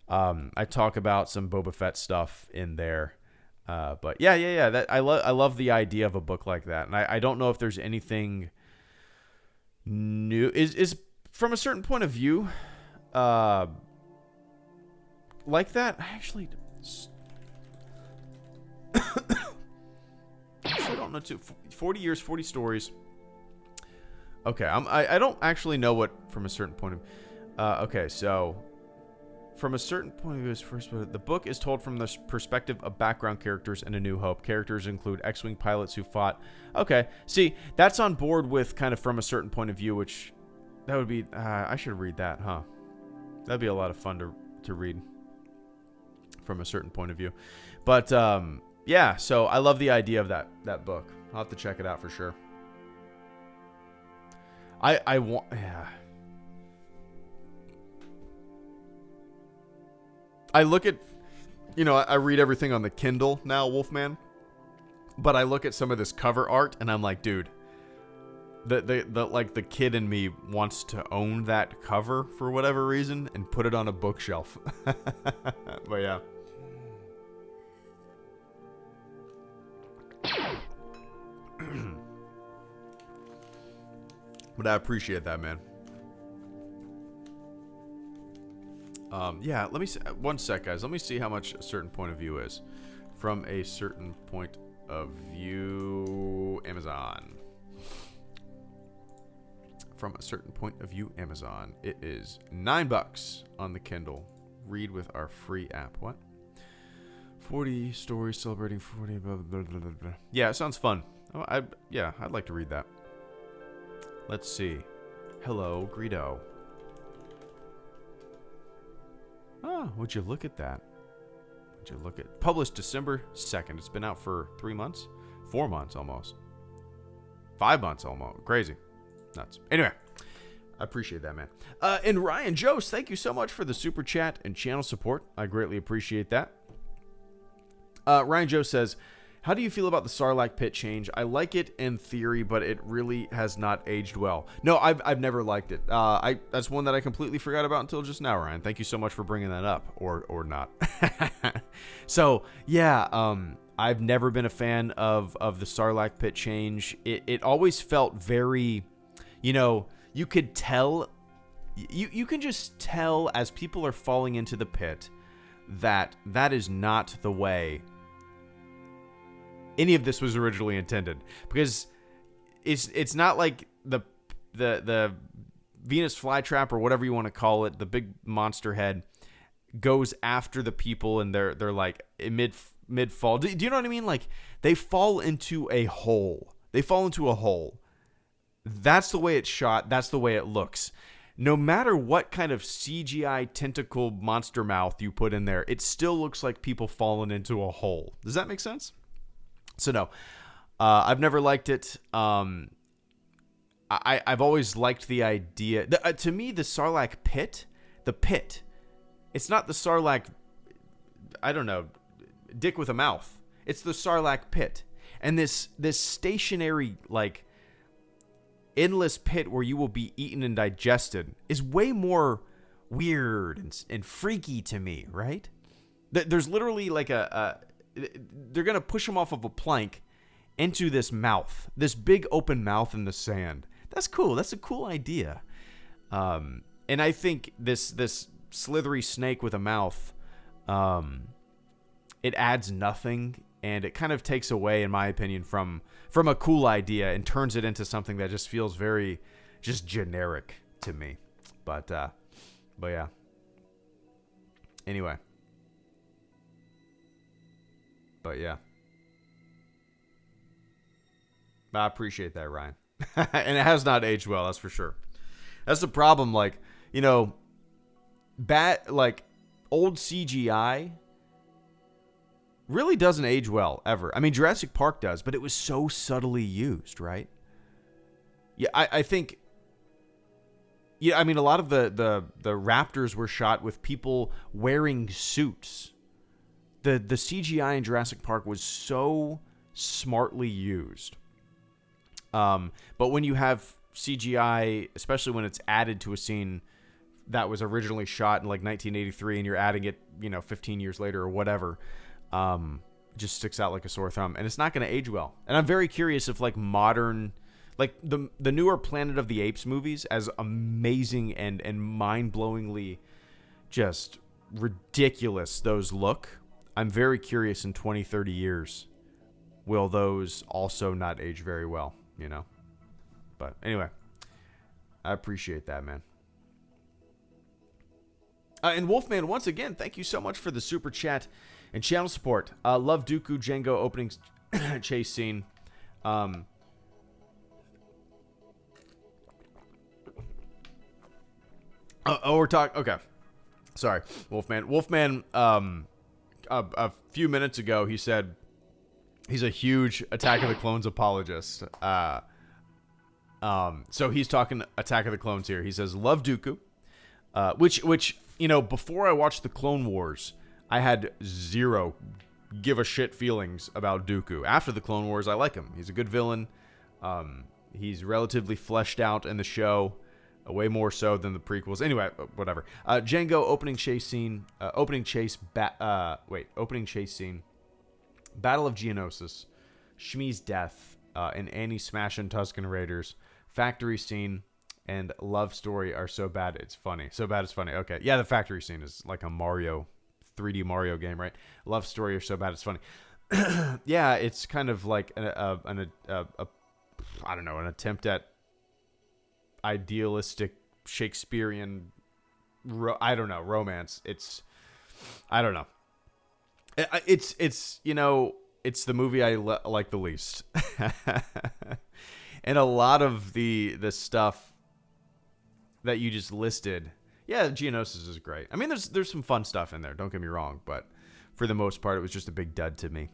I talk about some Boba Fett stuff in there. But yeah. That I love the idea of a book like that, and I don't know if there's anything new. Is from a certain point of view, like that. I actually don't know. 40 years, 40 stories. Okay, I don't actually know what from a certain point of. Okay, so. From a certain point of view, the book is told from the perspective of background characters in A New Hope. Characters include X-Wing pilots who fought. Okay, see, that's on board with kind of from a certain point of view, which that would be. I should read that, huh? That'd be a lot of fun to read from a certain point of view. But yeah, so I love the idea of that book. I'll have to check it out for sure. I want. Yeah. I look at, I read everything on the Kindle now, Wolfman. But I look at some of this cover art and I'm like, dude, the kid in me wants to own that cover for whatever reason and put it on a bookshelf. But yeah. But I appreciate that, man. Yeah, let me see. One sec, guys. Let me see how much a certain point of view is. From a certain point of view, Amazon. From a certain point of view, Amazon. It is $9 on the Kindle. Read with our free app. What? 40 stories celebrating 40. Blah, blah, blah, blah, blah. Yeah, it sounds fun. I'd like to read that. Let's see. HelloGreedo. Oh, would you look at that? Would you look at... Published December 2nd. It's been out for 3 months? 4 months almost. 5 months almost. Crazy. Nuts. Anyway, I appreciate that, man. And Ryan Jost, thank you so much for the super chat and channel support. I greatly appreciate that. Ryan Jost says, how do you feel about the Sarlacc Pit Change? I like it in theory, but it really has not aged well. No, I've never liked it. That's one that I completely forgot about until just now, Ryan. Thank you so much for bringing that up, or not. So yeah, I've never been a fan of the Sarlacc Pit Change. It always felt very, you could tell, you can just tell as people are falling into the pit that is not the way any of this was originally intended, because it's not like the Venus flytrap or whatever you want to call it, the big monster head goes after the people and they're like mid fall. Do you know what I mean? Like they fall into a hole. That's the way it's shot. That's the way it looks. No matter what kind of CGI tentacle monster mouth you put in there, it still looks like people falling into a hole. Does that make sense? So no, I've never liked it. I've always liked the idea. To me, the Sarlacc Pit, it's not the Sarlacc, I don't know, dick with a mouth. It's the Sarlacc Pit. And this stationary, like, endless pit where you will be eaten and digested is way more weird and freaky to me, right? There's literally like they're going to push him off of a plank into this mouth, this big open mouth in the sand. That's cool. That's a cool idea. And I think this slithery snake with a mouth, it adds nothing, and it kind of takes away, in my opinion, from a cool idea and turns it into something that just feels very just generic to me. But yeah. Anyway. But yeah. I appreciate that, Ryan. And it has not aged well, that's for sure. That's the problem, like, you know, old CGI really doesn't age well, ever. I mean, Jurassic Park does, but it was so subtly used, right? Yeah, I think... Yeah, I mean, a lot of the raptors were shot with people wearing suits. The CGI in Jurassic Park was so smartly used. But when you have CGI, especially when it's added to a scene that was originally shot in like 1983 and you're adding it, 15 years later or whatever, it just sticks out like a sore thumb. And it's not going to age well. And I'm very curious if like modern... Like the newer Planet of the Apes movies, as amazing and mind-blowingly just ridiculous those look, I'm very curious in 20, 30 years, will those also not age very well, But anyway, I appreciate that, man. And Wolfman, once again, thank you so much for the super chat and channel support. Love Dooku Jango opening chase scene. We're talking... Okay. Sorry, Wolfman. Wolfman, a few minutes ago, he said he's a huge Attack of the Clones apologist. So he's talking Attack of the Clones here. He says, love Dooku. Which, before I watched the Clone Wars, I had zero give a shit feelings about Dooku. After the Clone Wars, I like him. He's a good villain. He's relatively fleshed out in the show. Way more so than the prequels. Anyway, whatever. Jango opening chase scene. Opening chase scene. Battle of Geonosis. Shmi's death. And Annie smashing Tusken Raiders. Factory scene and love story are so bad it's funny. So bad it's funny. Okay, yeah, the factory scene is like a 3D Mario game, right? Love story are so bad it's funny. Yeah, it's kind of like an attempt at idealistic Shakespearean romance. I don't know. It's the movie I like the least. And a lot of the stuff that you just listed, yeah, Geonosis is great. I mean, there's some fun stuff in there, don't get me wrong, but for the most part it was just a big dud to me.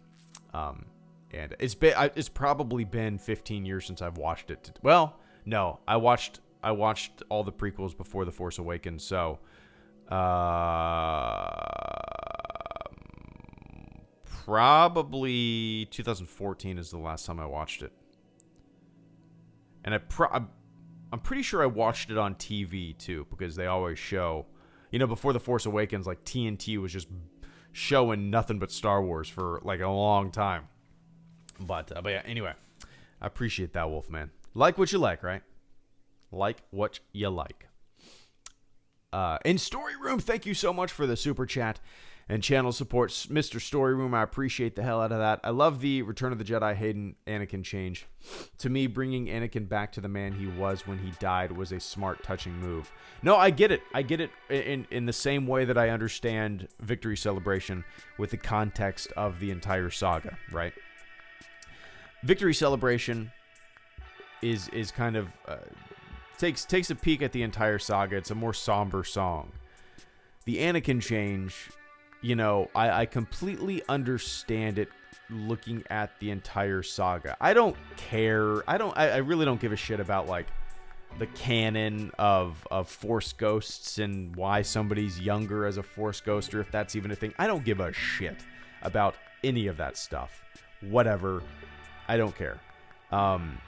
And it's probably been 15 years since I've watched it. Well, no, I watched all the prequels before The Force Awakens, so probably 2014 is the last time I watched it. And I'm pretty sure I watched it on TV too, because they always show, before The Force Awakens, like TNT was just showing nothing but Star Wars for like a long time. But yeah, anyway, I appreciate that, Wolfman. Like what you like, right? Like what you like. In Story Room, thank you so much for the super chat and channel support, Mr. Story Room. I appreciate the hell out of that. I love the Return of the Jedi Hayden Anakin change. To me, bringing Anakin back to the man he was when he died was a smart, touching move. No, I get it. I get it in the same way that I understand Victory Celebration with the context of the entire saga, right? Victory Celebration is kind of takes a peek at the entire saga. It's a more somber song. The Anakin change, I completely understand it looking at the entire saga. I don't care. I really don't give a shit about like canon of Force ghosts and why somebody's younger as a Force ghost, or if that's even a thing. I don't give a shit about any of that stuff. Whatever. I don't care. The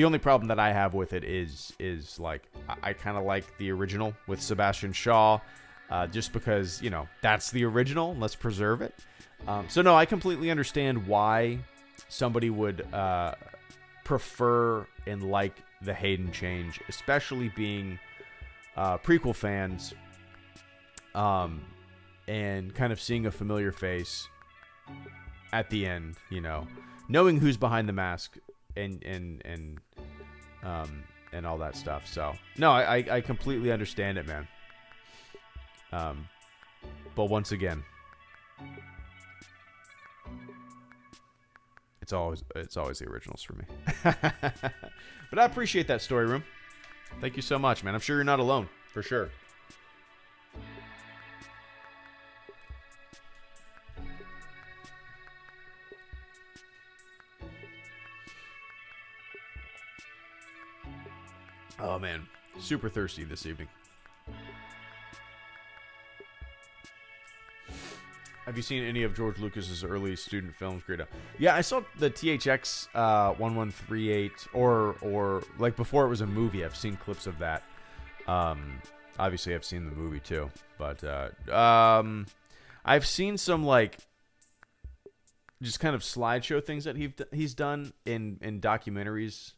only problem that I have with it is like I kind of like the original with Sebastian Shaw, just because, you know, that's the original. Let's preserve it. So no, I completely understand why somebody would prefer and like the Hayden change, especially being prequel fans, and kind of seeing a familiar face at the end, you know, knowing who's behind the mask and all that stuff. So no, I completely understand it, man. But once again, it's always the originals for me. But I appreciate that, Story Room. Thank you so much, man. I'm sure you're not alone, for sure. Oh man, super thirsty this evening. Have you seen any of George Lucas's early student films, Greedo? Yeah, I saw the THX 1138, or like before it was a movie. I've seen clips of that. Obviously, I've seen the movie too, but I've seen some like just kind of slideshow things that he's done in documentaries.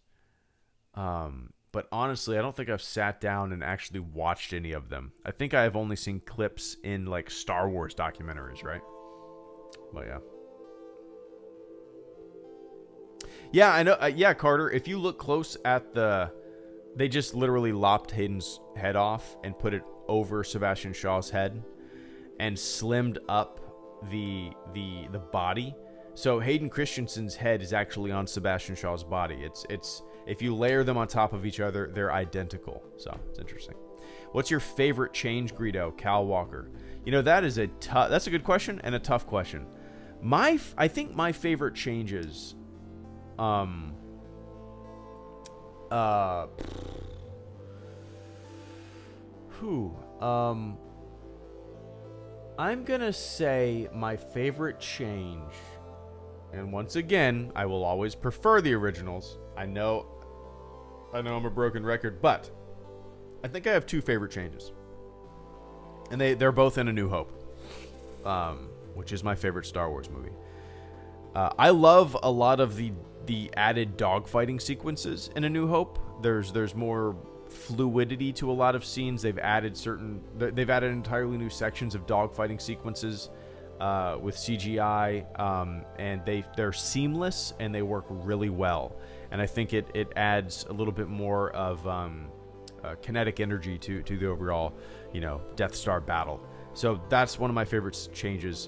But honestly, I don't think I've sat down and actually watched any of them. I think I've only seen clips in like Star Wars documentaries, right? But yeah. Yeah, I know. Yeah, Carter, if you look close at they just literally lopped Hayden's head off and put it over Sebastian Shaw's head and slimmed up the body. So Hayden Christensen's head is actually on Sebastian Shaw's body. It's if you layer them on top of each other, they're identical. So it's interesting. What's your favorite change, Greedo? Cal Walker. You know, that's a good question and a tough question. I think my favorite changes, I'm gonna say my favorite change, and once again, I will always prefer the originals. I know I'm a broken record, but I think I have two favorite changes. And they're both in A New Hope, which is my favorite Star Wars movie. I love a lot of the added dogfighting sequences in A New Hope. There's more fluidity to a lot of scenes. They've added entirely new sections of dogfighting sequences with CGI, and they're seamless and they work really well. And I think it adds a little bit more of kinetic energy to the overall, Death Star battle. So that's one of my favorite changes.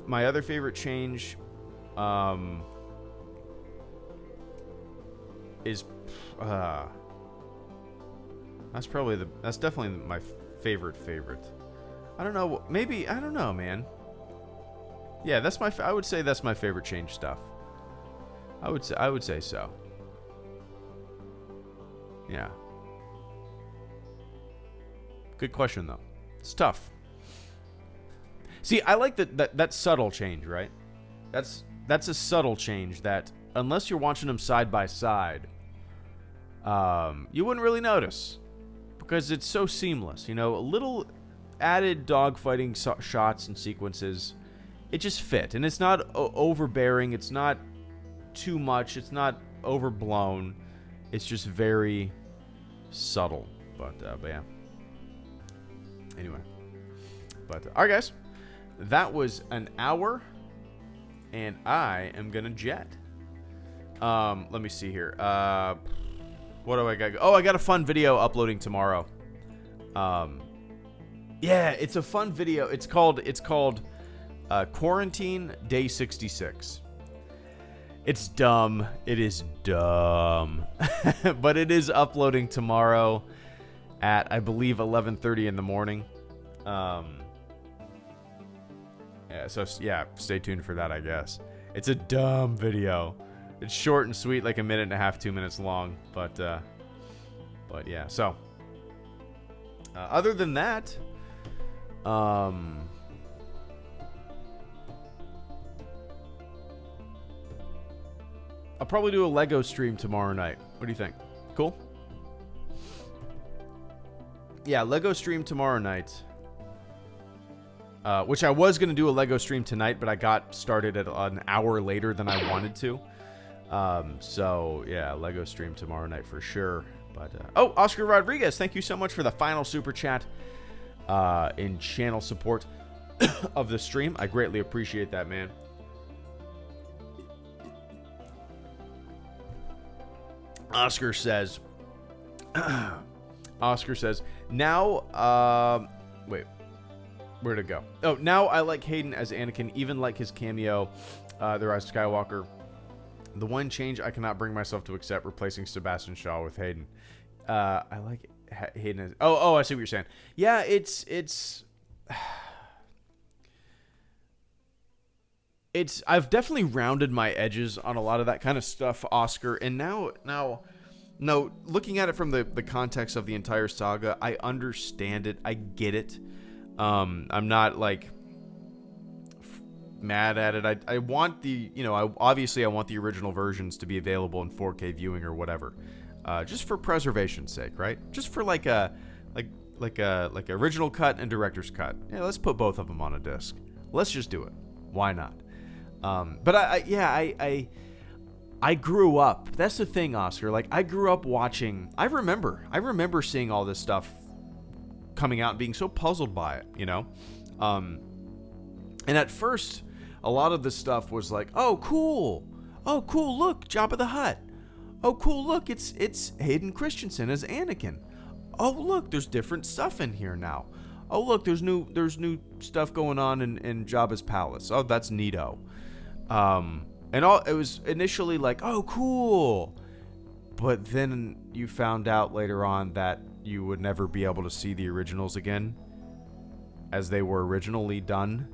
My other favorite change is that's definitely my favorite. I don't know, maybe, I don't know, man. Yeah, I would say that's my favorite change stuff. I would say so. Yeah. Good question though. It's tough. See, I like that subtle change, right? That's a subtle change that unless you're watching them side by side, you wouldn't really notice because it's so seamless. A little added dogfighting shots and sequences, it just fit, and it's not overbearing. It's not too much. It's not overblown. It's just very subtle. But yeah. Anyway. But all right, guys. That was an hour, and I am gonna jet. Let me see here. What do I got? Oh, I got a fun video uploading tomorrow. Yeah, it's a fun video. It's called Quarantine Day 66. It's dumb. It is dumb. But it is uploading tomorrow at, I believe, 11:30 in the morning. Yeah, so yeah, stay tuned for that, I guess. It's a dumb video. It's short and sweet, like a minute and a half, 2 minutes long. But yeah. So, other than that, I'll probably do a Lego stream tomorrow night. What do you think? Cool? Yeah, Lego stream tomorrow night. Which I was going to do a Lego stream tonight, but I got started at an hour later than I wanted to. So, yeah, Lego stream tomorrow night for sure. But oh, Oscar Rodriguez, thank you so much for the final super chat in channel support of the stream. I greatly appreciate that, man. Oscar says, now, wait, where'd it go? Oh, now I like Hayden as Anakin, even like his cameo, The Rise of Skywalker. The one change I cannot bring myself to accept, replacing Sebastian Shaw with Hayden. I like Hayden as, oh, I see what you're saying. Yeah, it's, I've definitely rounded my edges on a lot of that kind of stuff, Oscar. And now, looking at it from the context of the entire saga, I understand it. I get it. I'm not like mad at it. I want the, obviously I want the original versions to be available in 4K viewing or whatever, just for preservation's sake, right? Just for like original cut and director's cut. Yeah, let's put both of them on a disc. Let's just do it. Why not? But I grew up. That's the thing, Oscar. Like, I grew up watching. I remember seeing all this stuff coming out and being so puzzled by it, And at first, a lot of this stuff was like, oh, cool. Look, Jabba the Hutt. Oh, cool. Look, it's Hayden Christensen as Anakin. Oh, look, there's different stuff in here now. Oh, look, there's new stuff going on in Jabba's palace. Oh, that's neato. And it was initially like, oh, cool. But then you found out later on that you would never be able to see the originals again as they were originally done.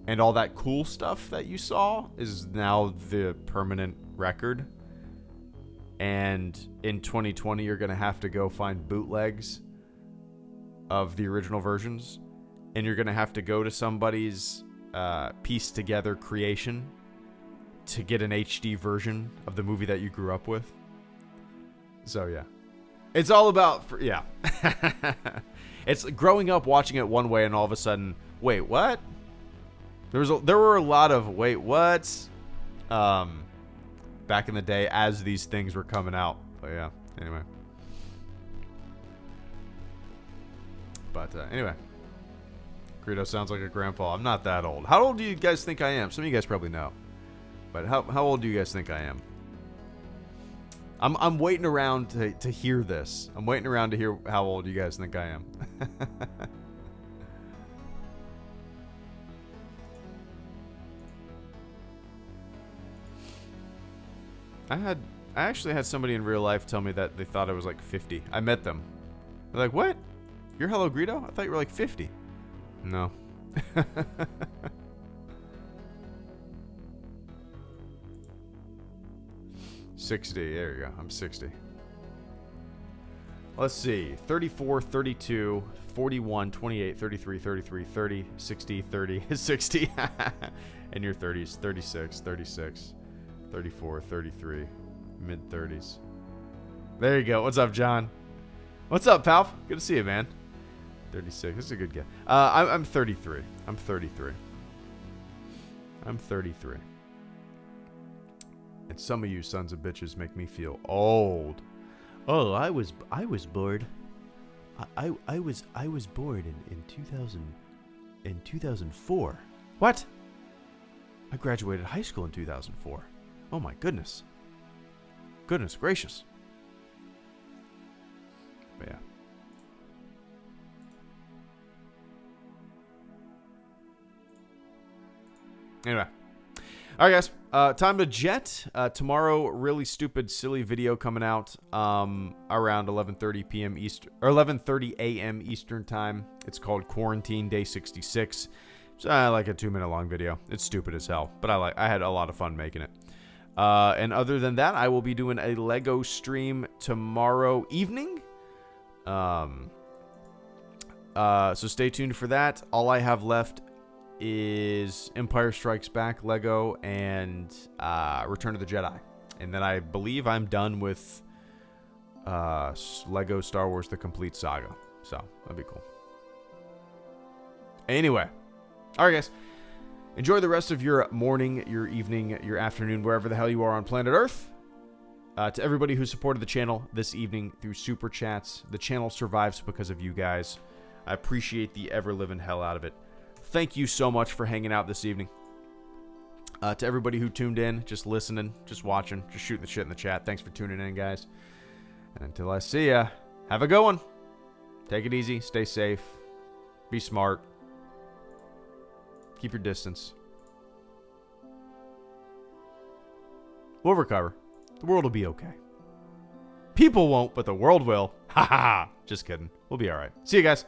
And all that cool stuff that you saw is now the permanent record. And in 2020, you're going to have to go find bootlegs of the original versions. And you're going to have to go to somebody's pieced together creation to get an HD version of the movie that you grew up with. So yeah, it's all about it's growing up watching it one way and all of a sudden, wait, what? There were a lot of wait, what? Back in the day as these things were coming out. But yeah, anyway. But anyway. Greedo sounds like a grandpa. I'm not that old. How old do you guys think I am? Some of you guys probably know. But how old do you guys think I am? I'm waiting around to hear this. I'm waiting around to hear how old you guys think I am. I actually had somebody in real life tell me that they thought I was like 50. I met them. They're like, what? You're HelloGreedo? I thought you were like 50. No. 60. There you go. I'm 60. Let's see. 34, 32, 41, 28, 33, 33, 30, 60, 30, 60. And your 30s. 36, 36, 34, 33, mid-30s. There you go. What's up, John? What's up, pal? Good to see you, man. 36. That's a good guess. I'm 33. I'm 33. And some of you sons of bitches make me feel old. Oh, I was bored. I was bored in 2004. What? I graduated high school in 2004. Oh my goodness. Goodness gracious. But yeah. Anyway. All right, guys. Time to jet. Tomorrow, really stupid, silly video coming out around 11:30 p.m. Eastern or 11:30 a.m. Eastern time. It's called Quarantine Day 66. It's like a 2-minute long video. It's stupid as hell, but I had a lot of fun making it. And other than that, I will be doing a Lego stream tomorrow evening. So stay tuned for that. All I have left is Empire Strikes Back, Lego, and Return of the Jedi. And then I believe I'm done with Lego Star Wars The Complete Saga. So, that'd be cool. Anyway. Alright, guys. Enjoy the rest of your morning, your evening, your afternoon, wherever the hell you are on planet Earth. To everybody who supported the channel this evening through Super Chats, the channel survives because of you guys. I appreciate the ever-living hell out of it. Thank you so much for hanging out this evening. To everybody who tuned in, just listening, just watching, just shooting the shit in the chat. Thanks for tuning in, guys. And until I see ya, have a good one. Take it easy. Stay safe. Be smart. Keep your distance. We'll recover. The world will be okay. People won't, but the world will. Ha ha ha. Just kidding. We'll be alright. See you guys.